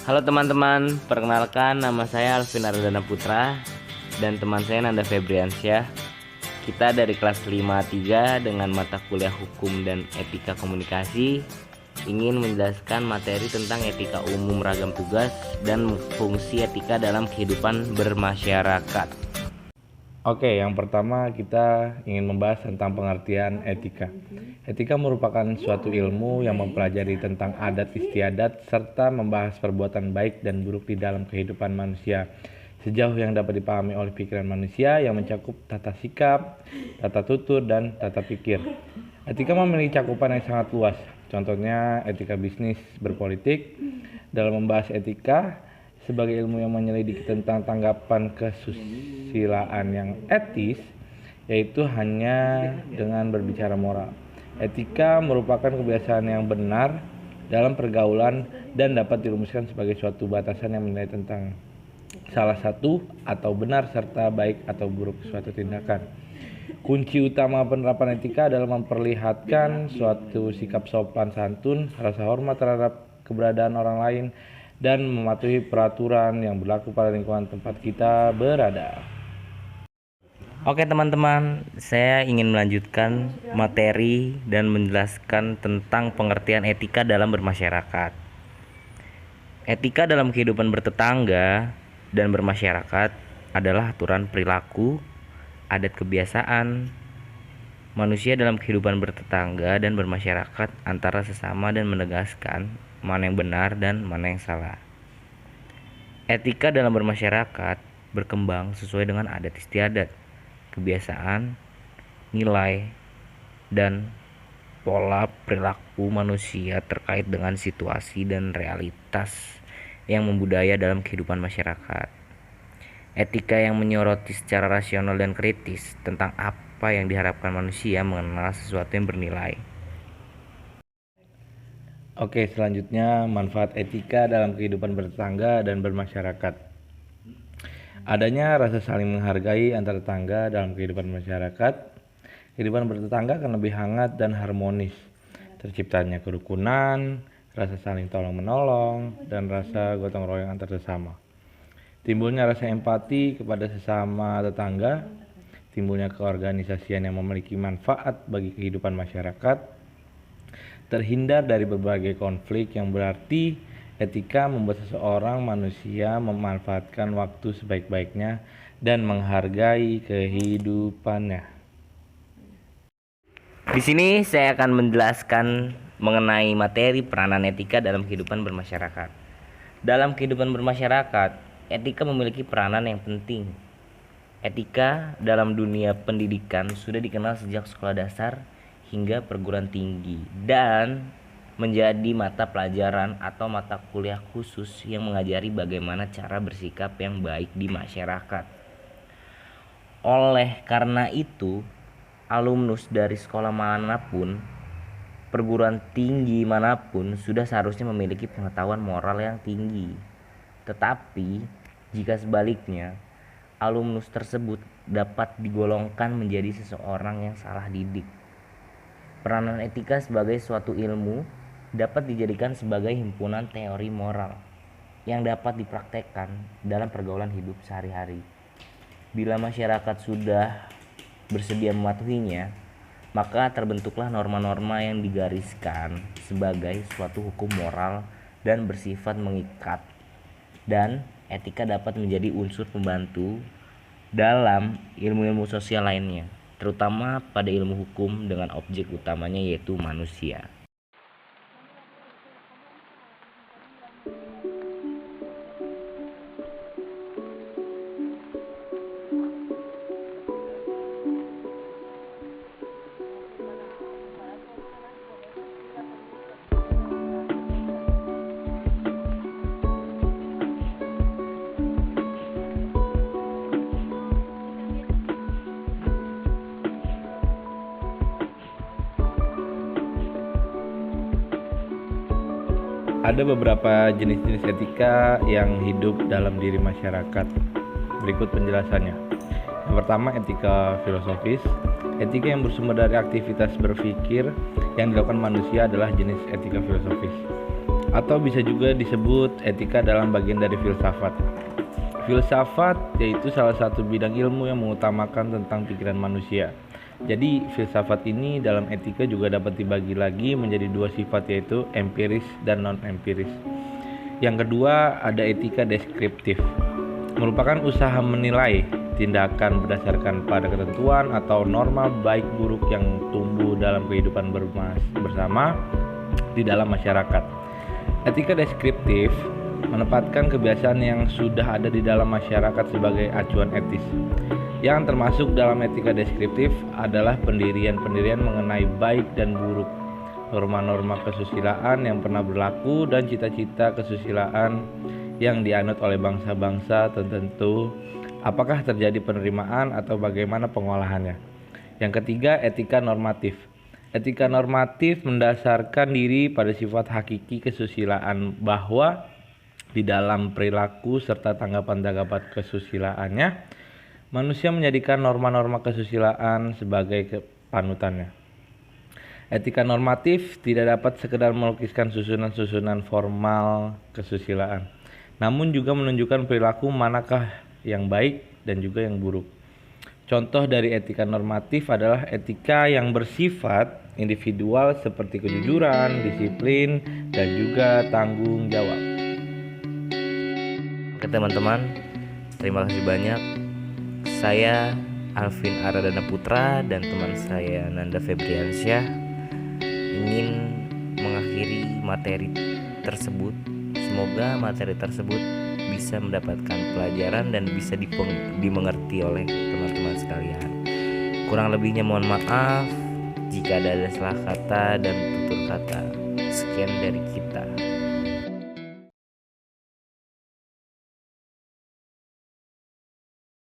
Halo teman-teman, perkenalkan nama saya Alvin Ardana Putra dan teman saya Nanda Febriansyah. Kita dari kelas 5-3 dengan mata kuliah Hukum dan Etika Komunikasi ingin menjelaskan materi tentang etika umum ragam tugas dan fungsi etika dalam kehidupan bermasyarakat. Oke, yang pertama kita ingin membahas tentang pengertian etika. Etika merupakan suatu ilmu yang mempelajari tentang adat istiadat serta membahas perbuatan baik dan buruk di dalam kehidupan manusia sejauh yang dapat dipahami oleh pikiran manusia yang mencakup tata sikap, tata tutur, dan tata pikir. Etika memiliki cakupan yang sangat luas. Contohnya etika bisnis berpolitik. Dalam membahas etika sebagai ilmu yang menyelidiki tentang tanggapan kesusilaan yang etis, yaitu hanya dengan berbicara moral. Etika merupakan kebiasaan yang benar dalam pergaulan dan dapat dirumuskan sebagai suatu batasan yang menilai tentang salah satu atau benar serta baik atau buruk suatu tindakan. Kunci utama penerapan etika adalah memperlihatkan suatu sikap sopan santun, rasa hormat terhadap keberadaan orang lain, dan mematuhi peraturan yang berlaku pada lingkungan tempat kita berada. Oke teman-teman, saya ingin melanjutkan materi dan menjelaskan tentang pengertian etika dalam bermasyarakat. Etika dalam kehidupan bertetangga dan bermasyarakat adalah aturan perilaku, adat kebiasaan manusia dalam kehidupan bertetangga dan bermasyarakat antara sesama dan menegaskan mana yang benar dan mana yang salah. Etika dalam bermasyarakat berkembang sesuai dengan adat istiadat, kebiasaan, nilai, dan pola perilaku manusia terkait dengan situasi dan realitas yang membudaya dalam kehidupan masyarakat. Etika yang menyoroti secara rasional dan kritis tentang apa yang diharapkan manusia mengenal sesuatu yang bernilai. Oke, selanjutnya manfaat etika dalam kehidupan bertetangga dan bermasyarakat. Adanya rasa saling menghargai antar tetangga dalam kehidupan masyarakat. Kehidupan bertetangga akan lebih hangat dan harmonis. Terciptanya kerukunan, rasa saling tolong-menolong, dan rasa gotong royong antar sesama. Timbulnya rasa empati kepada sesama tetangga, timbulnya keorganisasian yang memiliki manfaat bagi kehidupan masyarakat, terhindar dari berbagai konflik yang berarti etika membuat seseorang manusia memanfaatkan waktu sebaik-baiknya dan menghargai kehidupannya. Di sini saya akan menjelaskan mengenai materi peranan etika dalam kehidupan bermasyarakat. Dalam kehidupan bermasyarakat, etika memiliki peranan yang penting. Etika dalam dunia pendidikan sudah dikenal sejak sekolah dasar hingga perguruan tinggi dan menjadi mata pelajaran atau mata kuliah khusus yang mengajari bagaimana cara bersikap yang baik di masyarakat. Oleh karena itu, alumnus dari sekolah manapun, perguruan tinggi manapun sudah seharusnya memiliki pengetahuan moral yang tinggi. Tetapi jika sebaliknya, alumnus tersebut dapat digolongkan menjadi seseorang yang salah didik. Peranan etika sebagai suatu ilmu dapat dijadikan sebagai himpunan teori moral yang dapat dipraktekkan dalam pergaulan hidup sehari-hari. Bila masyarakat sudah bersedia mematuhinya, maka terbentuklah norma-norma yang digariskan sebagai suatu hukum moral dan bersifat mengikat. Dan etika dapat menjadi unsur pembantu dalam ilmu-ilmu sosial lainnya, terutama pada ilmu hukum dengan objek utamanya yaitu manusia. Ada beberapa jenis-jenis etika yang hidup dalam diri masyarakat. Berikut penjelasannya. Yang pertama, etika filosofis. Etika yang bersumber dari aktivitas berpikir yang dilakukan manusia adalah jenis etika filosofis. atau bisa juga disebut etika dalam bagian dari filsafat. Filsafat yaitu salah satu bidang ilmu yang mengutamakan tentang pikiran manusia. Jadi filsafat ini dalam etika juga dapat dibagi lagi menjadi dua sifat, yaitu empiris dan non-empiris. Yang kedua ada etika deskriptif, merupakan usaha menilai tindakan berdasarkan pada ketentuan atau norma baik buruk yang tumbuh dalam kehidupan bersama di dalam masyarakat. Etika deskriptif menempatkan kebiasaan yang sudah ada di dalam masyarakat sebagai acuan etis. Yang termasuk dalam etika deskriptif adalah pendirian-pendirian mengenai baik dan buruk, norma-norma kesusilaan yang pernah berlaku, dan cita-cita kesusilaan yang dianut oleh bangsa-bangsa tertentu, apakah terjadi penerimaan atau bagaimana pengolahannya. Yang ketiga, etika normatif. Etika normatif mendasarkan diri pada sifat hakiki kesusilaan, bahwa di dalam perilaku serta tanggapan-tanggapan kesusilaannya, manusia menjadikan norma-norma kesusilaan sebagai panutannya. Etika normatif tidak dapat sekedar melukiskan susunan-susunan formal kesusilaan, namun juga menunjukkan perilaku manakah yang baik dan juga yang buruk. Contoh dari etika normatif adalah etika yang bersifat individual seperti kejujuran, disiplin, dan juga tanggung jawab. Oke teman-teman, terima kasih banyak. Saya Alvin Aradana Putra dan teman saya Nanda Febriansyah ingin mengakhiri materi tersebut. Semoga materi tersebut bisa mendapatkan pelajaran dan bisa dimengerti oleh teman-teman sekalian. Kurang lebihnya mohon maaf jika ada salah kata dan tutur kata. Sekian dari